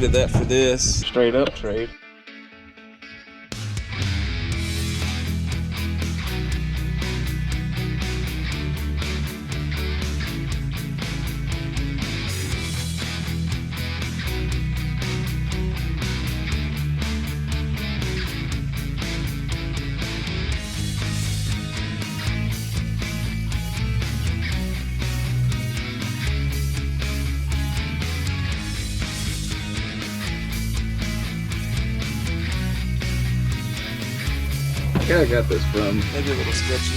traded that for this. Straight up trade. I got this from. Maybe a little sketchy.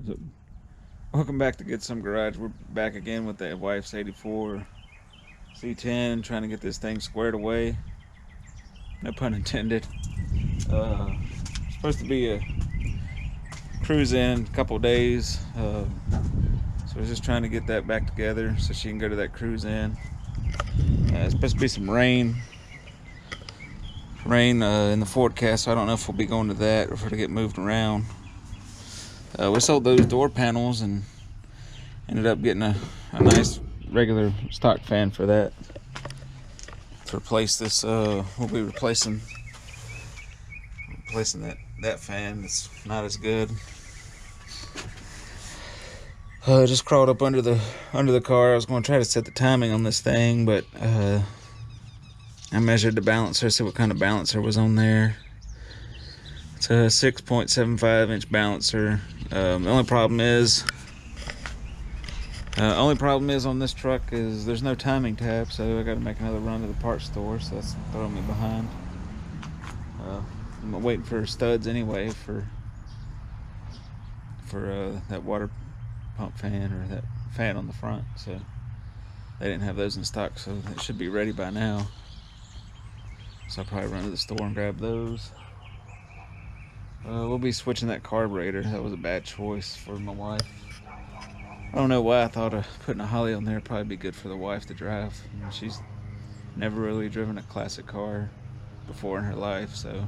So, welcome back to Get Some Garage. We're back again with the wife's 84 C10, trying to get this thing squared away. No pun intended. Supposed to be a cruise in a couple days. So we're just trying to get that back together so she can go to that cruise in. It's supposed to be some rain in the forecast, so I don't know if we'll be going to that or if it'll get moved around. We sold those door panels and ended up getting a nice regular stock fan for that. To replace this, we'll be replacing that fan. It's not as good. Just crawled up under the car. I was going to try to set the timing on this thing, but I measured the balancer, see what kind of balancer was on there. It's a 6.75 inch balancer. The only problem is on this truck is there's no timing tab, so I got to make another run to the parts store. So that's throwing me behind. I'm waiting for studs anyway for that water pump fan or that fan on the front, so they didn't have those in stock, so it should be ready by now. So I'll probably run to the store and grab those. We'll be switching that carburetor. That was a bad choice for my wife. I don't know why I thought of putting a Holly on there. It'd probably be good for the wife to drive. I mean, she's never really driven a classic car before in her life, so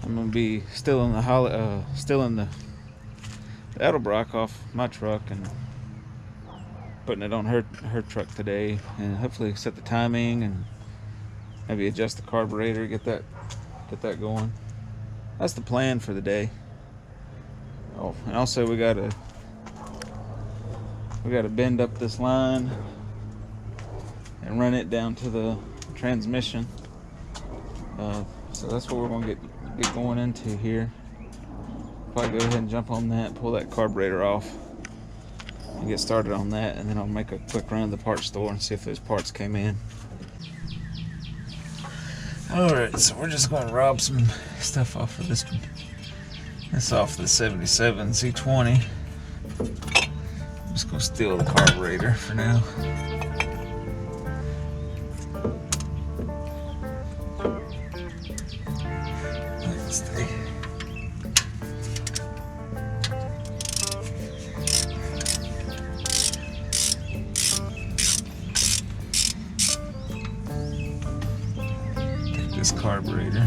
I'm gonna be still in the Holly, still in the Edelbrock off my truck and putting it on her truck today, and hopefully set the timing and maybe adjust the carburetor, get that going. That's the plan for the day. Oh, and also we gotta bend up this line and run it down to the transmission. So that's what we're gonna get going into here. Probably go ahead and jump on that, pull that carburetor off, and get started on that, and then I'll make a quick run to the parts store and see if those parts came in. Alright, so we're just going to rob some stuff off of this one. That's off the 77 C20. I'm just going to steal the carburetor for now. Let's see. This carburetor. I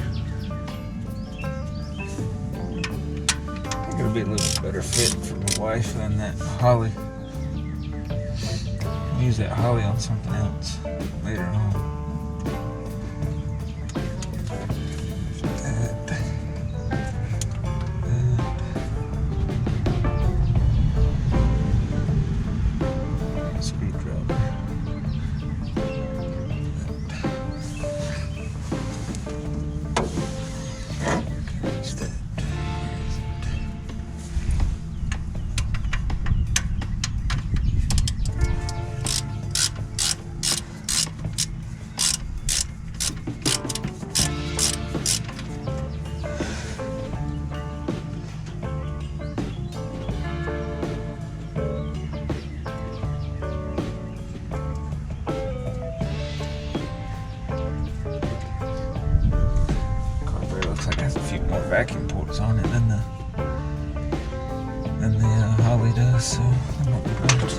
think it'll be a little better fit for my wife than that Holly. I'll use that Holly on something else later on. Screwdriver. Vacuum ports on it than the Holly does, so I'm not going to.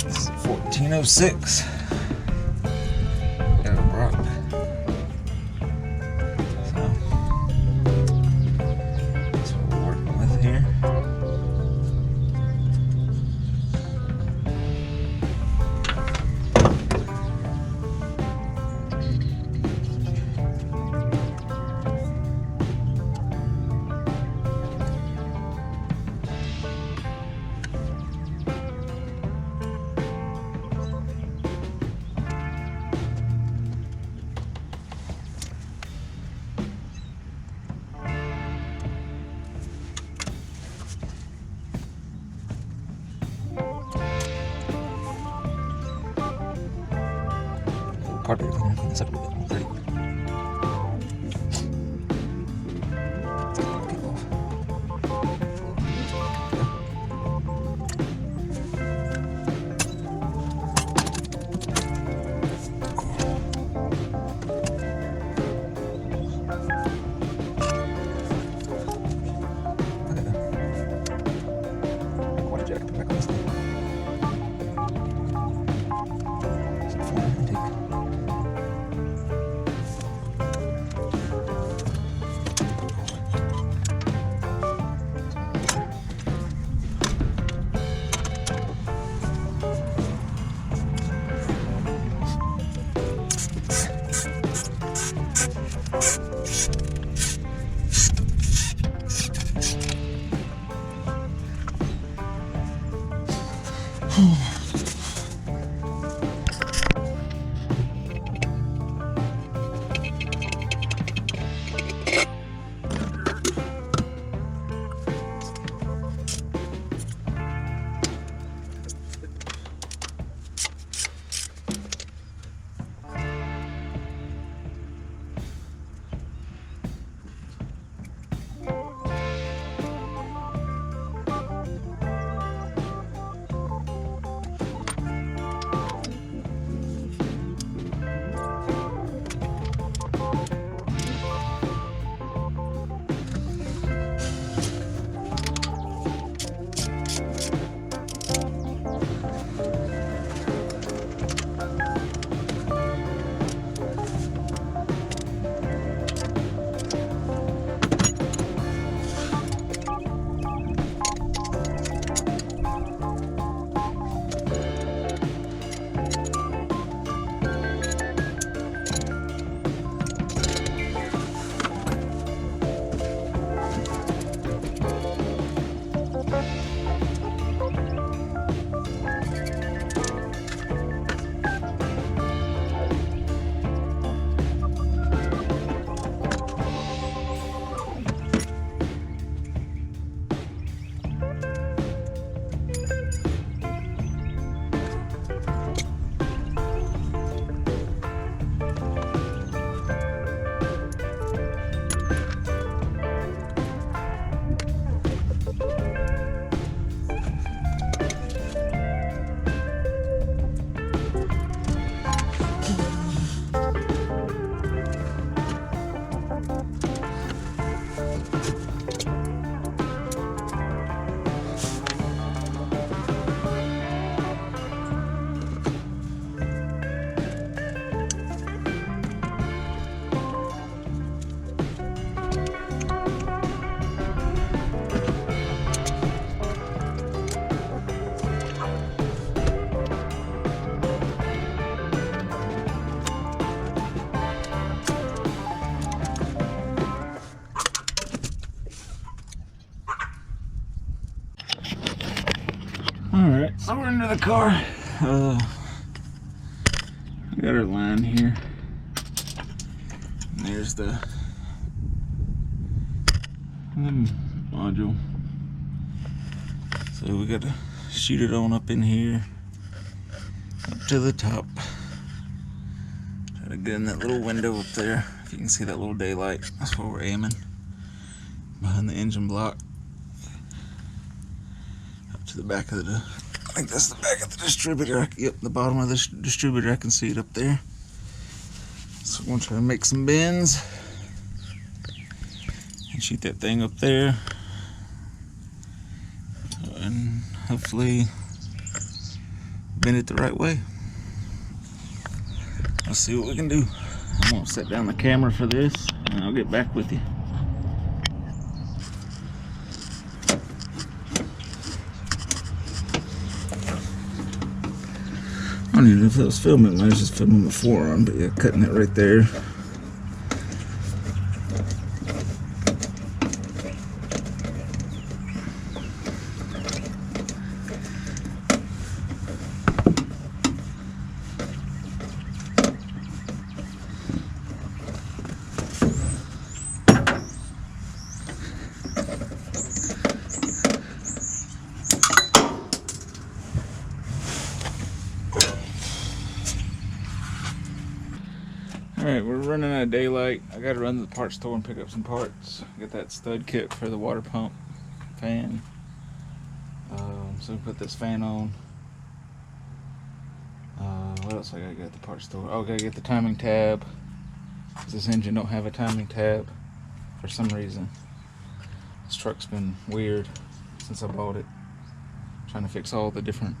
This is a 14. 1906. Got a Brock. So that's what we're working with here. Carpet cleaner, clean this up a little bit more pretty. Keep off. Water jacket, put back on this thing. Intake. Alright, so we're into the car. We got our line here. And there's the module. So we got to shoot it on up in here, up to the top. Try to get in that little window up there. If you can see that little daylight, that's where we're aiming. Behind the engine block. Up to the back of the, I think that's the back of the distributor. Yep, the bottom of the distributor, I can see it up there. So we're gonna try to make some bends and shoot that thing up there. And hopefully bend it the right way. Let's see what we can do. I'm gonna set down the camera for this and I'll get back with you. I don't even know if that was filming. I was just filming the forearm, but yeah, cutting it right there. Alright, we're running out of daylight. I gotta run to the parts store and pick up some parts. Get that stud kit for the water pump fan. So we put this fan on. What else I gotta get at the parts store? Oh, I gotta get the timing tab. This engine don't have a timing tab for some reason. This truck's been weird since I bought it. Trying to fix all the different...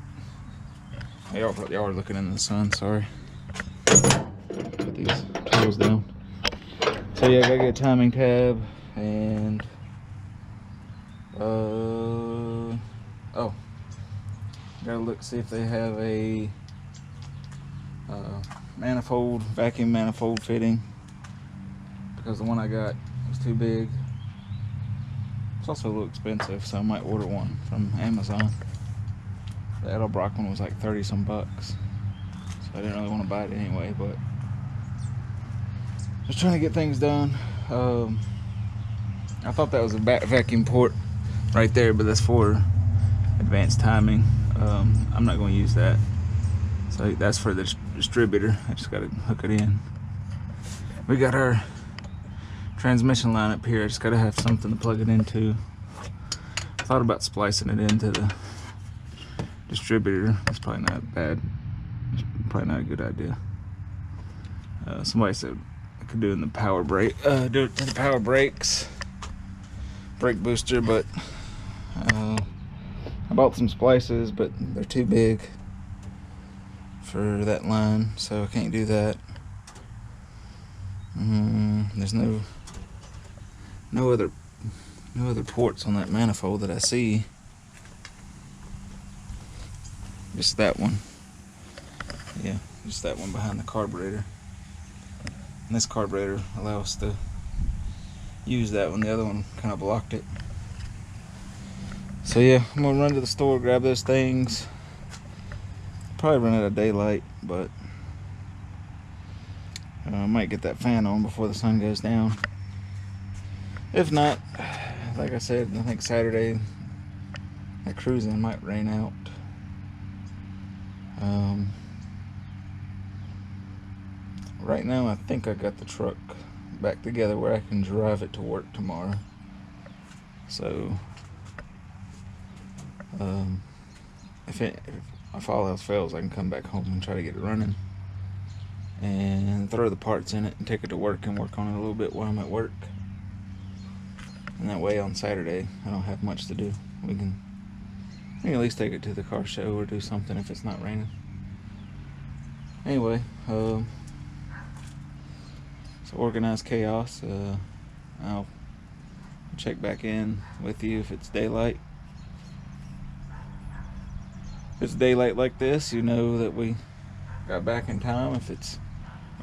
Y'all are looking in the sun, sorry. Put these tools down. So yeah, I gotta get a timing tab and gotta look see if they have a manifold, vacuum manifold fitting, because the one I got was too big. It's also a little expensive, so I might order one from Amazon. The Edelbrock one was like 30 some bucks, so I didn't really want to buy it anyway, but just trying to get things done. I thought that was a vacuum port right there, but that's for advanced timing. I'm not going to use that, so that's for the distributor. I just got to hook it in. We got our transmission line up here. I just got to have something to plug it into. I thought about splicing it into the distributor. That's probably not bad. It's probably not a good idea. Somebody said I could do it in the power brake, do it to the power brakes, brake booster, but I bought some splices, but they're too big for that line, so I can't do that. There's no other ports on that manifold that I see. Just that one. Yeah, just that one behind the carburetor. And this carburetor allows us to use that one. The other one kind of blocked it. So yeah, I'm gonna run to the store, grab those things. Probably run out of daylight, but I might get that fan on before the sun goes down. If not, like I said, I think Saturday that cruising might rain out. Right now I think I got the truck back together where I can drive it to work tomorrow. So if all else fails, I can come back home and try to get it running and throw the parts in it and take it to work and work on it a little bit while I'm at work. And that way on Saturday I don't have much to do. We can at least take it to the car show or do something if it's not raining. Anyway, so organized chaos. I'll check back in with you if it's daylight. If it's daylight like this, you know that we got back in time. If it's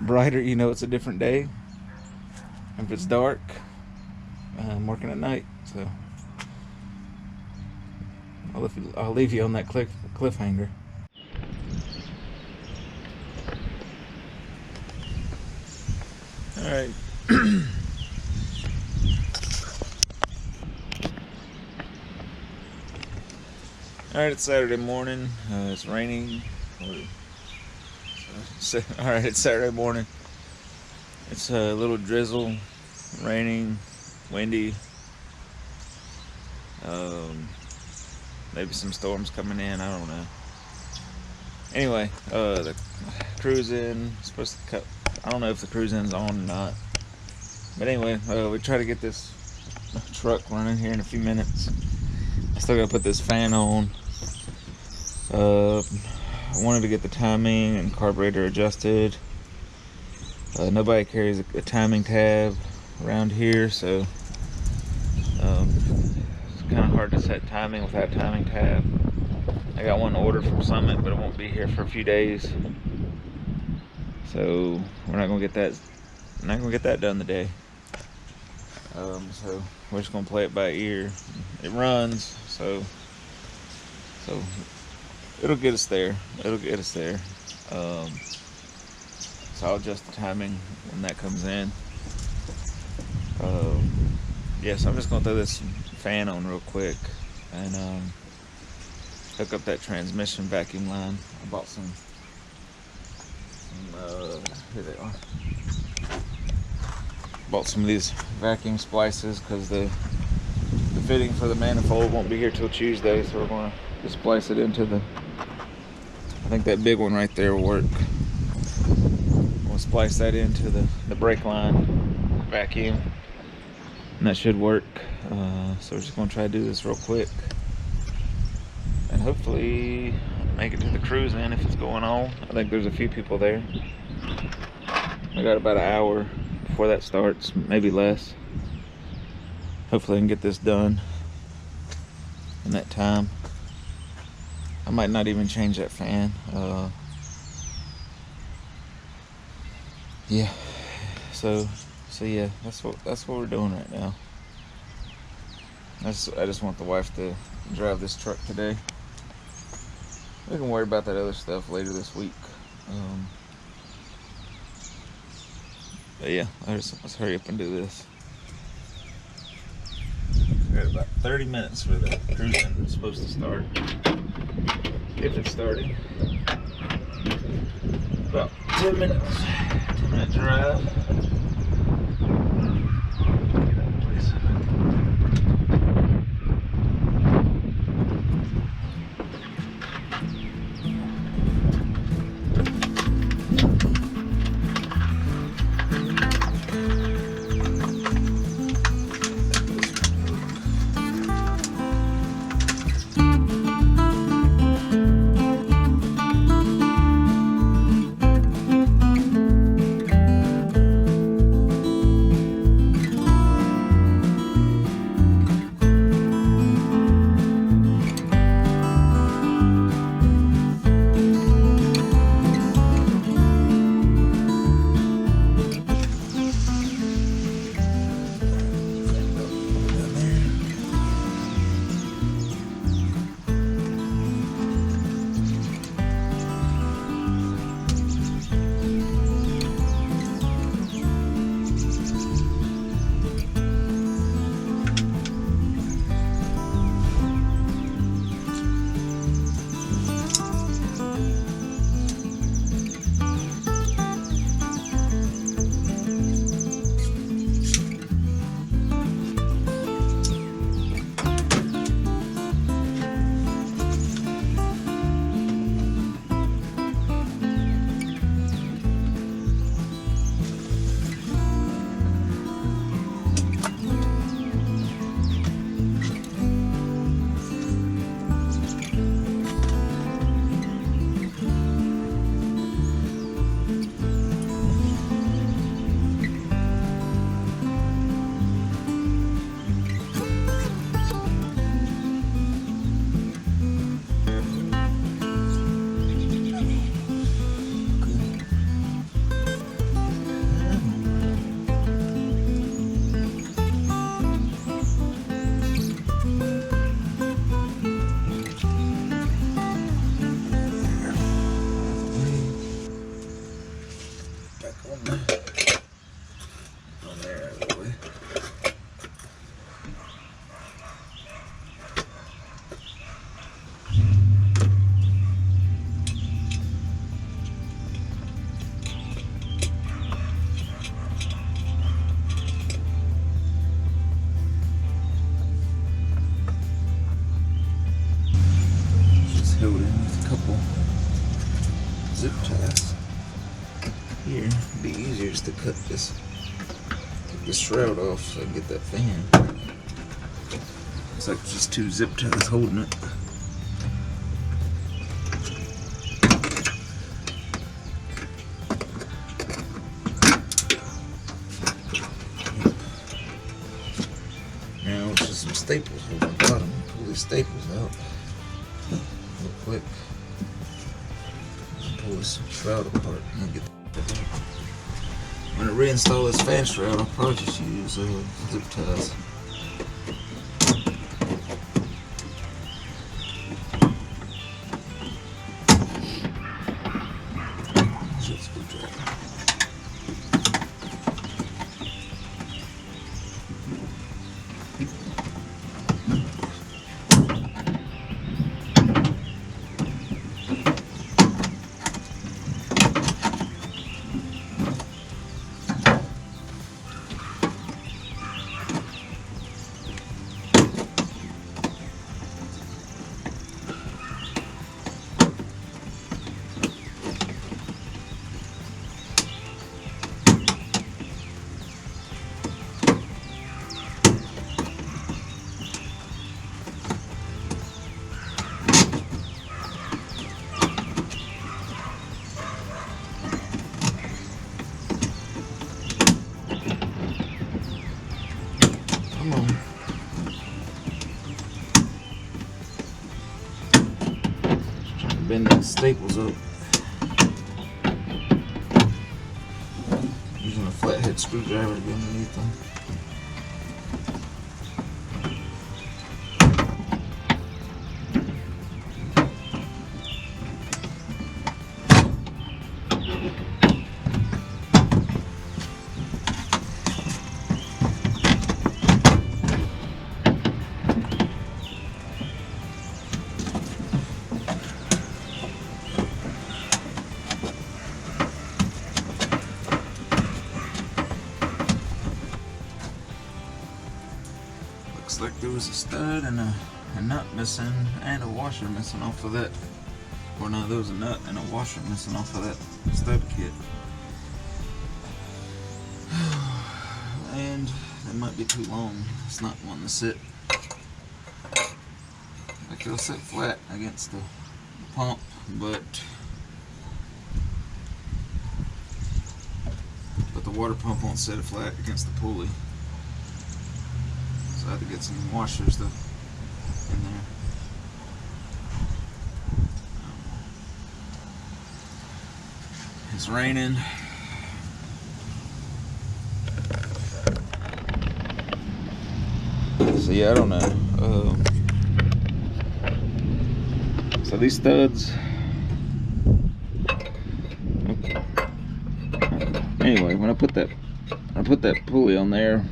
brighter, you know it's a different day. If it's dark, I'm working at night. So I'll leave you on that cliffhanger. All right. Alright, it's Saturday morning. It's raining. Alright, it's Saturday morning. It's a little drizzle, raining, windy. Maybe some storms coming in. I don't know. Anyway, the cruise-in supposed to cut. I don't know if the cruise-in's on or not. But anyway, we try to get this truck running here in a few minutes. I still gotta put this fan on. I wanted to get the timing and carburetor adjusted. Nobody carries a timing tab around here, so it's kind of hard to set timing without timing tab. I got one ordered from Summit, but it won't be here for a few days, so we're not gonna get that done today. So we're just gonna play it by ear. It runs, so it'll get us there. So I'll adjust the timing when that comes in. Yes, I'm just gonna throw this fan on real quick and hook up that transmission vacuum line. I bought some here they are. Bought some of these vacuum splices because the fitting for the manifold won't be here till Tuesday, so we're gonna just splice it into the, I think that big one right there will work. We'll splice that into the brake line vacuum, and that should work. So we're just gonna try to do this real quick and hopefully make it to the cruise in if it's going on. I think there's a few people there. I got about an hour before that starts, maybe less. Hopefully I can get this done in that time. I might not even change that fan. Yeah. So yeah, that's what we're doing right now. I just want the wife to drive this truck today. We can worry about that other stuff later this week. But yeah, let's hurry up and do this. We got about 30 minutes for the cruising is supposed to start. If it's starting. About 10 minutes. 10-minute drive. Held in with a couple zip ties. Here, it'd be easier just to take this shroud off so I can get that fan. It's like just two zip ties holding it. staples hold the bottom. Pull these staples out real quick. Pull this shroud apart and then get that out. When I reinstall this fan shroud, I'll probably just use zip ties. Bend these staples up using a flathead screwdriver to get underneath them. Looks like there was a stud and a nut missing and a washer missing off of that. Or no, there was a nut and a washer missing off of that stud kit. And that might be too long. It's not one to sit. Like it'll sit flat against the pump, but the water pump won't sit flat against the pulley. I have to get some washers in there. It's raining. So yeah, I don't know. So these studs. Anyway, when I put that pulley on there,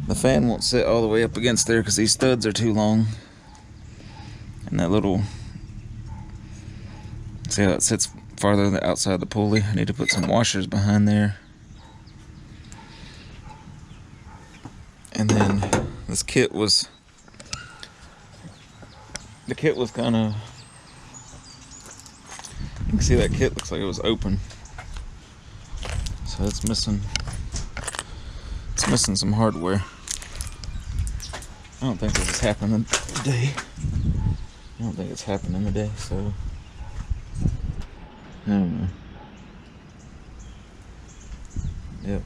the fan won't sit all the way up against there because these studs are too long. And that little, see how it sits farther on the outside of the pulley? I need to put some washers behind there. And then this kit was, kind of, you can see that kit looks like it was open. So it's missing some hardware. I don't think this is happening today. I don't think it's happening today, so I don't know. Yep.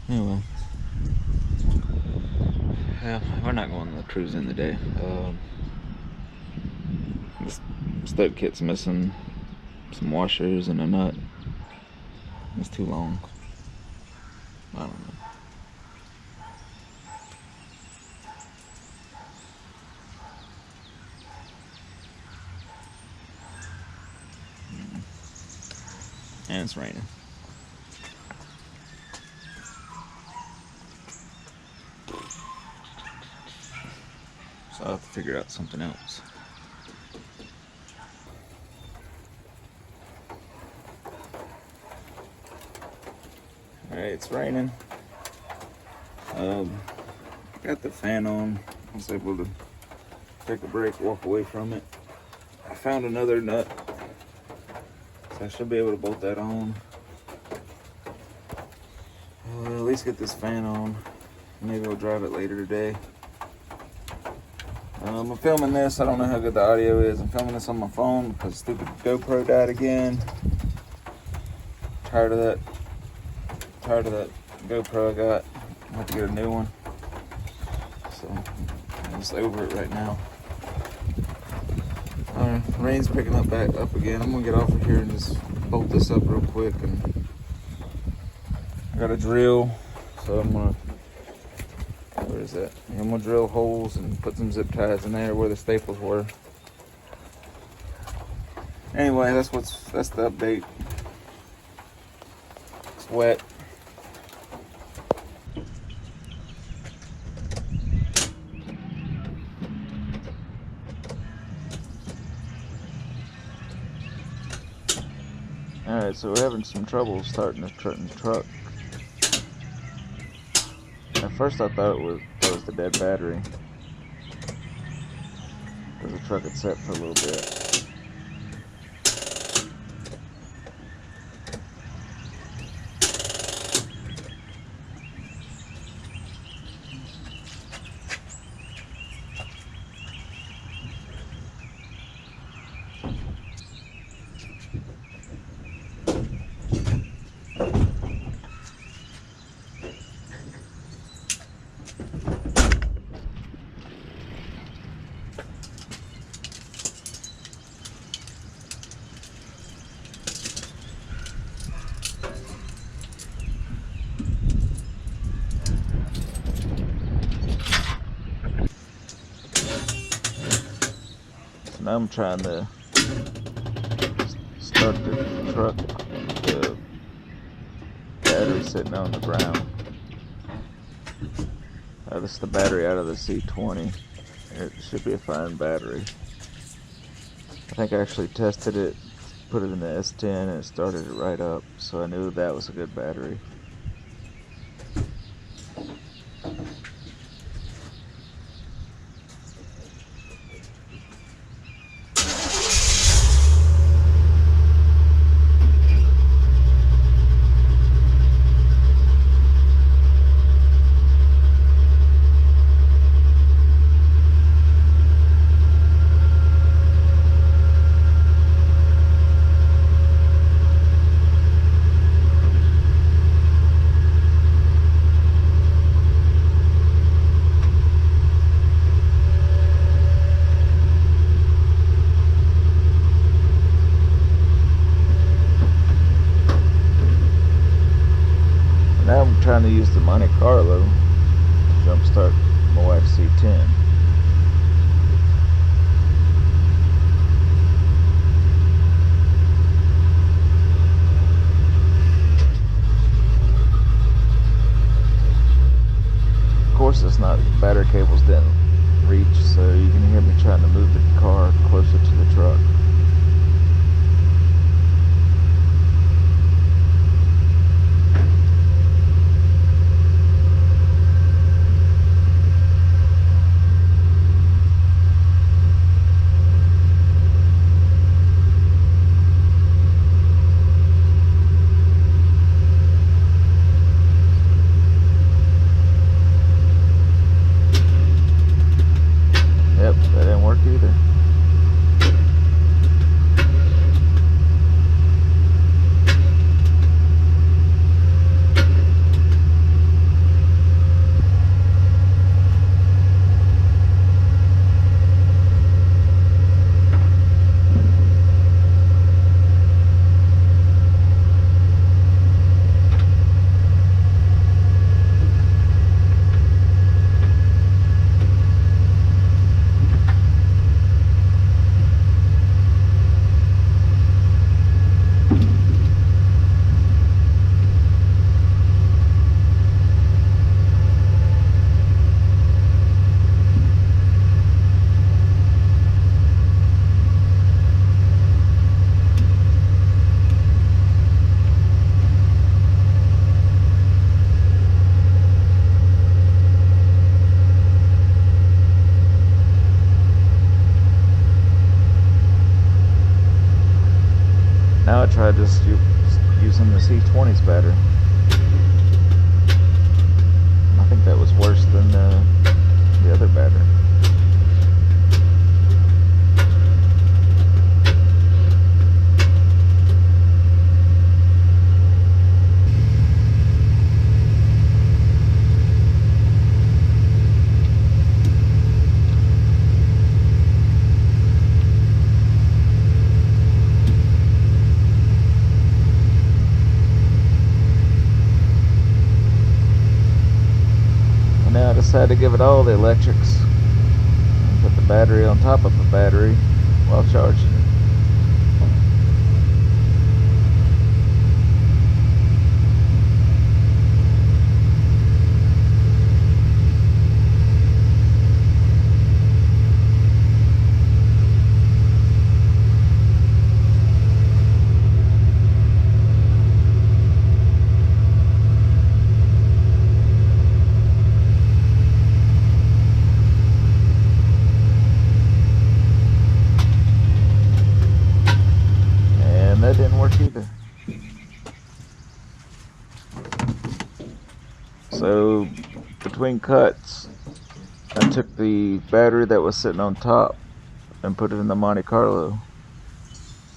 Anyway. Yeah, we're not going to cruise in today. This stud kit's missing some washers and a nut. It's too long. I don't know. And it's raining. So I'll have to figure out something else. Alright, it's raining. Got the fan on. I was able to take a break, walk away from it. I found another nut, so I should be able to bolt that on. At least get this fan on. Maybe I'll drive it later today. I'm filming this. I don't know how good the audio is. I'm filming this on my phone because stupid GoPro died again. Tired of that GoPro I got. I have to get a new one. So I'm just over it right now. Alright, rain's picking up back up again. I'm gonna get off of here and just bolt this up real quick. And I got a drill, so I'm gonna. Where is that? I'm gonna drill holes and put some zip ties in there where the staples were. Anyway, that's the update. It's wet. Alright, so we're having some trouble starting this truck. At first I thought it was the dead battery, because the truck had set for a little bit. Now I'm trying to start the truck with the battery sitting on the ground. This is the battery out of the C10. It should be a fine battery. I think I actually tested it, put it in the S10, and it started it right up, so I knew that was a good battery. Now I'm trying to use the Monte Carlo to jumpstart my wife's C10. Of course, it's not, battery cables didn't reach, so you can hear me trying to move the car closer to the truck. Yep, that didn't work either. Now I tried just using the C20's battery. I think that was worse than the other battery. decided to give it all the electrics and put the battery on top of the battery while charging it. And that didn't work either. So between cuts, I took the battery that was sitting on top and put it in the Monte Carlo,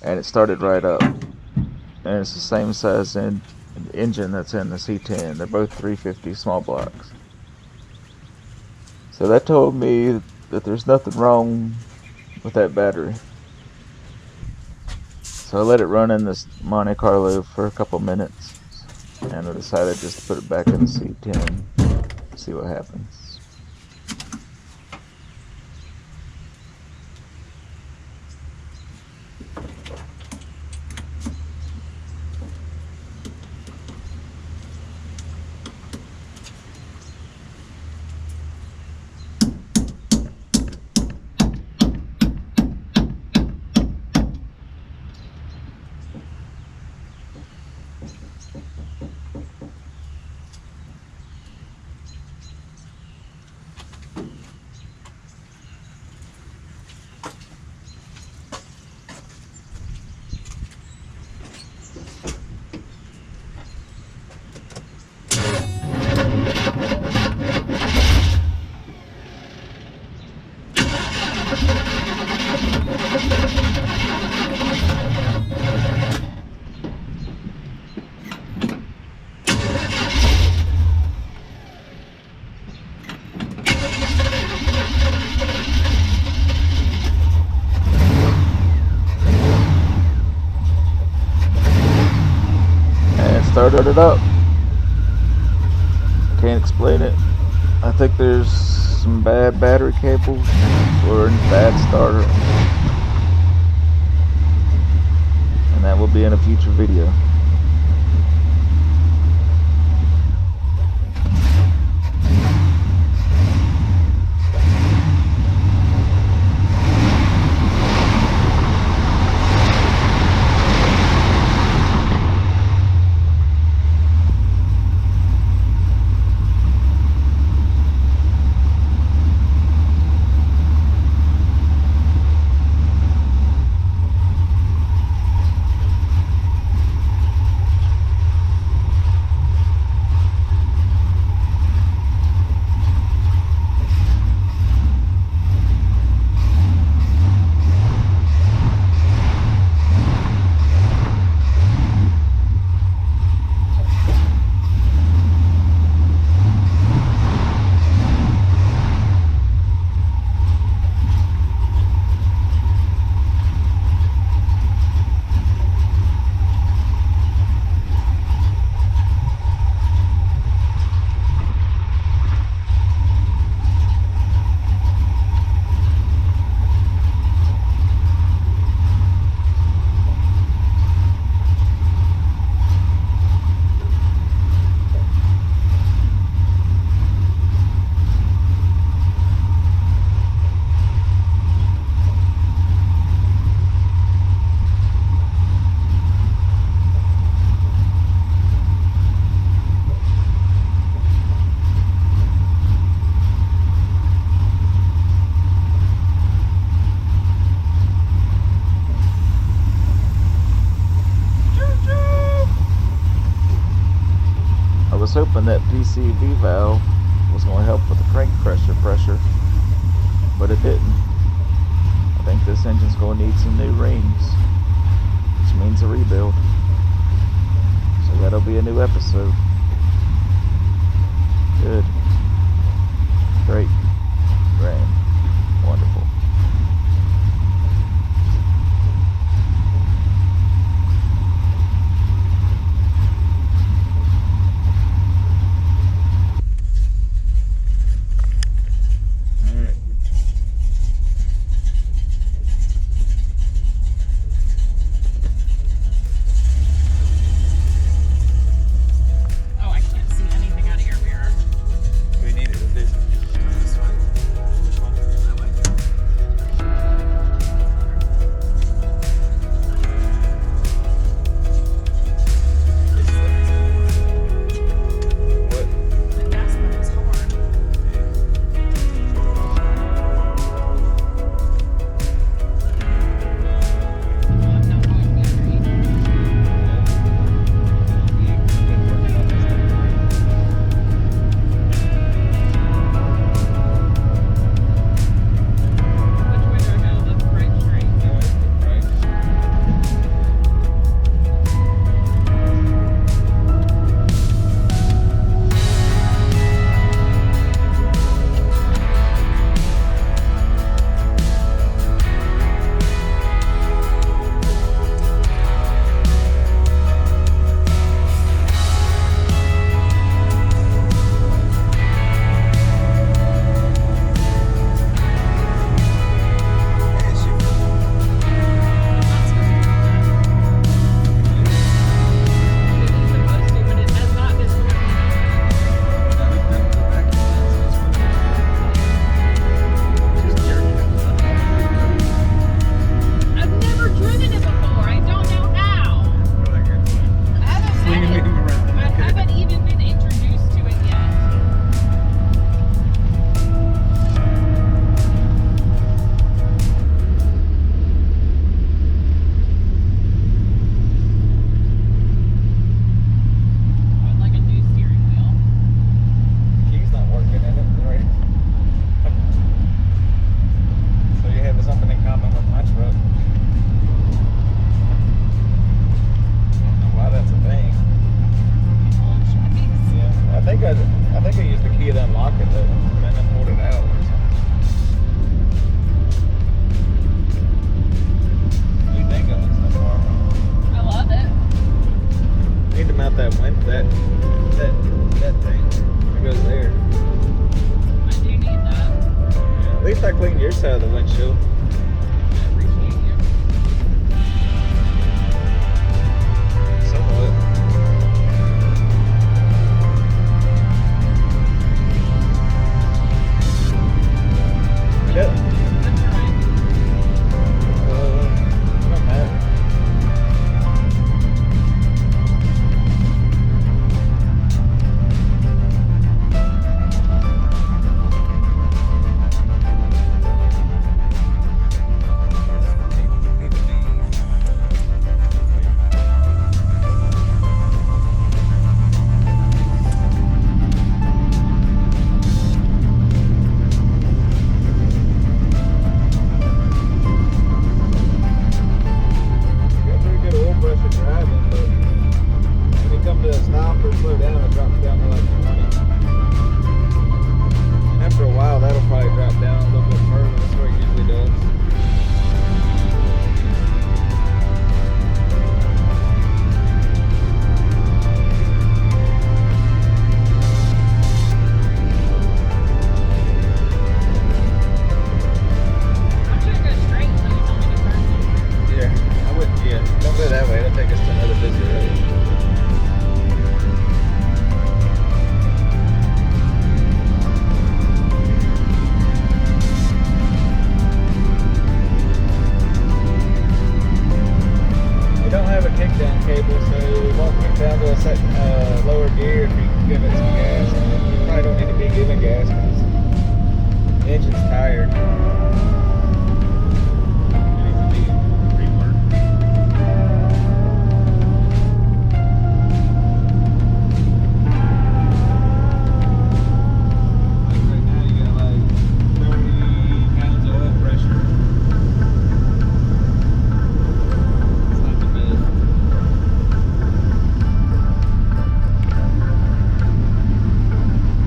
and it started right up. And it's the same size engine that's in the C10. They're both 350 small blocks. So that told me that there's nothing wrong with that battery. So I let it run in this Monte Carlo for a couple minutes, and I decided just to put it back in the C10, see what happens. Started it up. Can't explain it. I think there's some bad battery cables or a bad starter, and that will be in a future video. I was hoping that PCV valve was going to help with the crank pressure, but it didn't. I think this engine's going to need some new rings, which means a rebuild. So that'll be a new episode. Good. Great. Grand. Wonderful. out that thing. It goes there. I do need that. Yeah, at least I cleaned your side of the windshield. I appreciate you. Somewhat. Yeah. That's right. Don't matter. Got pretty good oil pressure driving, but when you come to a stop or slow down, it drops down to like 20. And after a while, that'll probably drop down a little bit further. That's what it usually does. I'm trying to go straight until you tell me to turn. Yeah, I would. Yeah, don't go that way. It'll take us to another busy road. We don't have a kickdown cable, so we won't kick down to a second lower gear if you give it some gas. And you probably don't need to be giving gas because the engine's tired. It needs to be reworked. Like right now, you got like 30 pounds of oil pressure. It's not the best.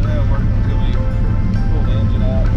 That'll work until we pull the engine out.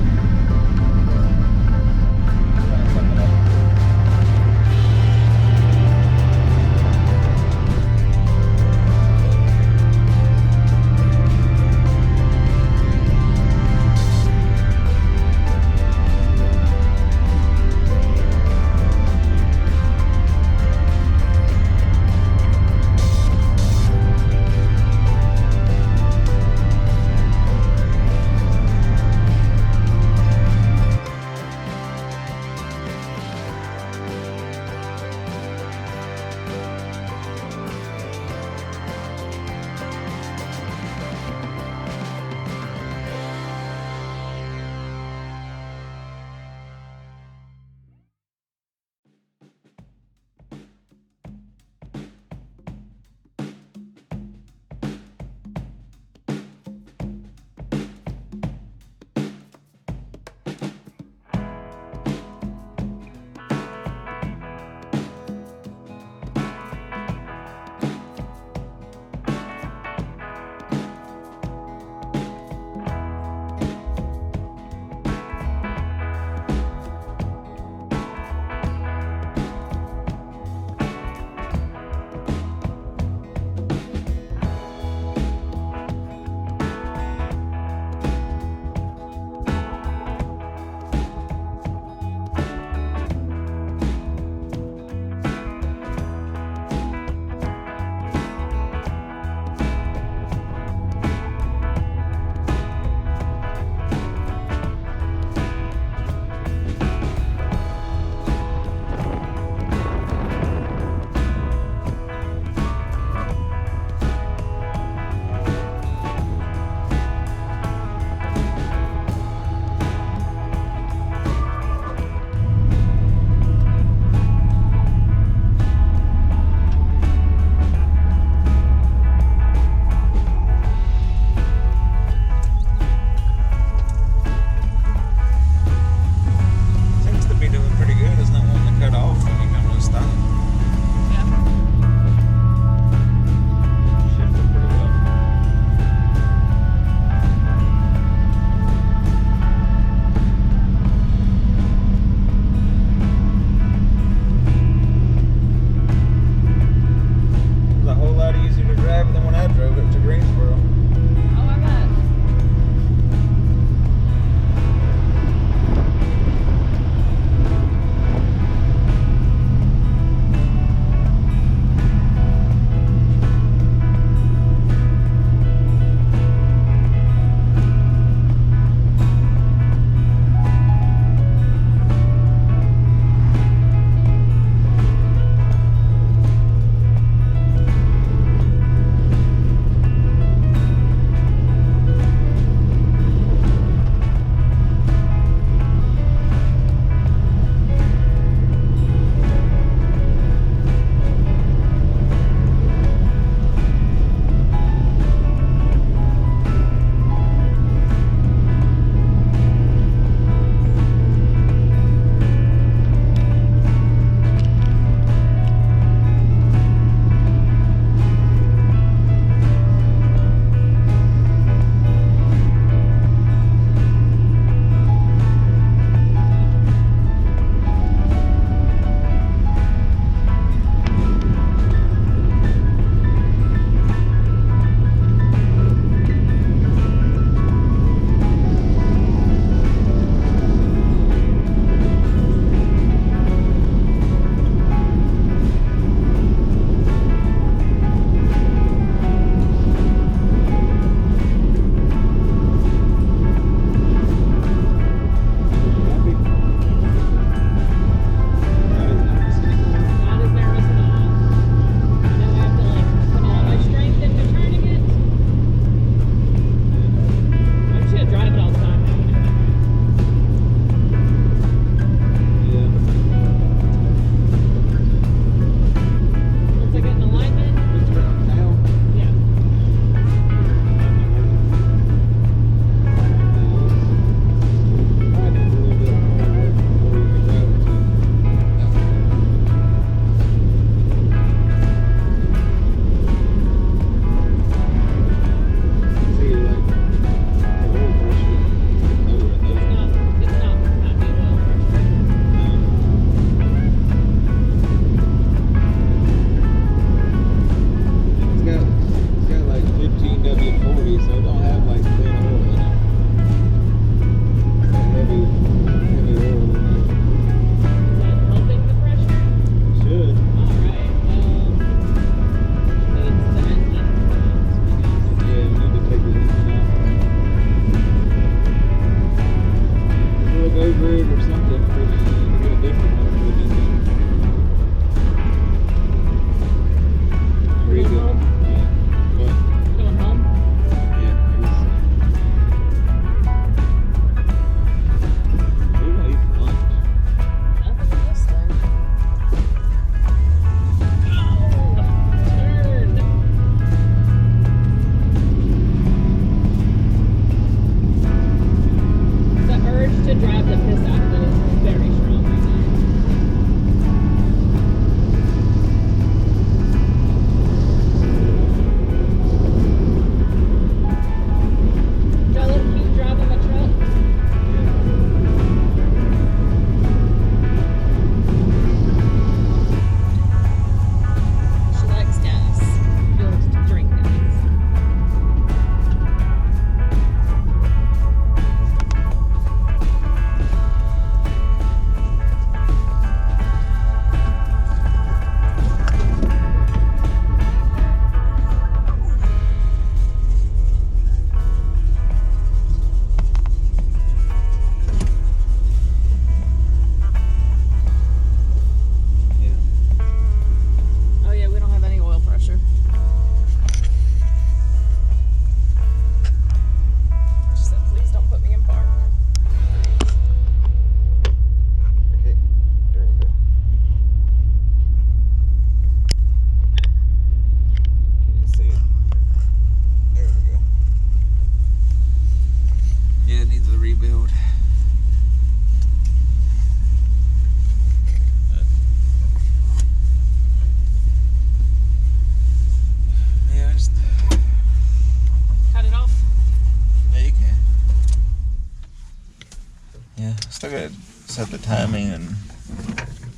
set the timing and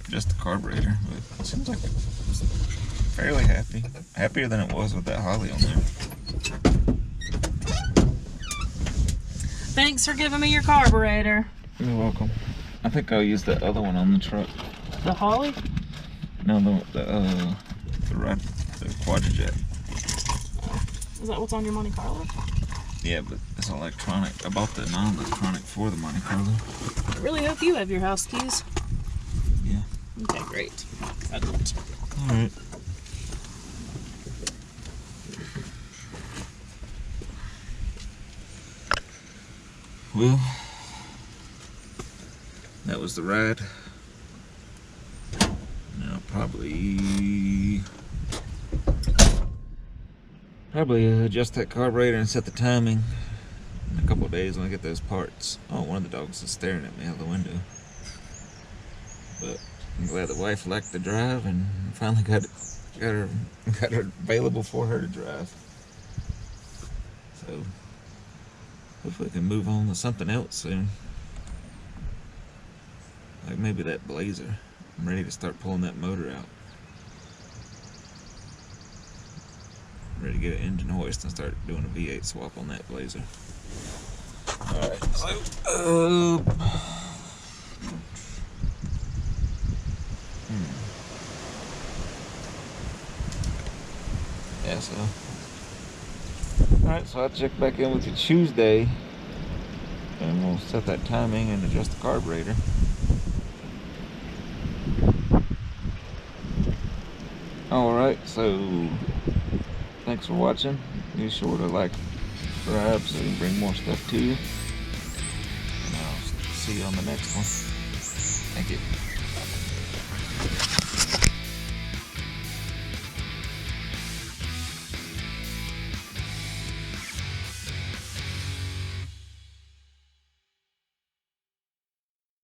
just the carburetor. But it seems like it's fairly happy. Happier than it was with that Holly on there. Thanks for giving me your carburetor. You're welcome. I think I'll use the other one on the truck. The Holly? No, the Quadrojet. Is that what's on your Monte Carlo? Yeah, but it's electronic. I bought the non-electronic for the Monte Carlo. I really hope you have your house keys. Yeah. Okay, great. I don't. All right. Well, that was the ride. Now probably adjust that carburetor and set the timing in a couple of days when I get those parts. Oh, one of the dogs is staring at me out the window. But I'm glad the wife liked the drive and finally got her available for her to drive. So hopefully I can move on to something else soon. Like maybe that Blazer. I'm ready to start pulling that motor out. I'm ready to get an engine hoist and start doing a V8 swap on that Blazer. Alright, so yeah, so alright, so I'll check back in with you Tuesday and we'll set that timing and adjust the carburetor. Alright, so thanks for watching. Be sure to like, subscribe so we can bring more stuff to you. And I'll see you on the next one. Thank you.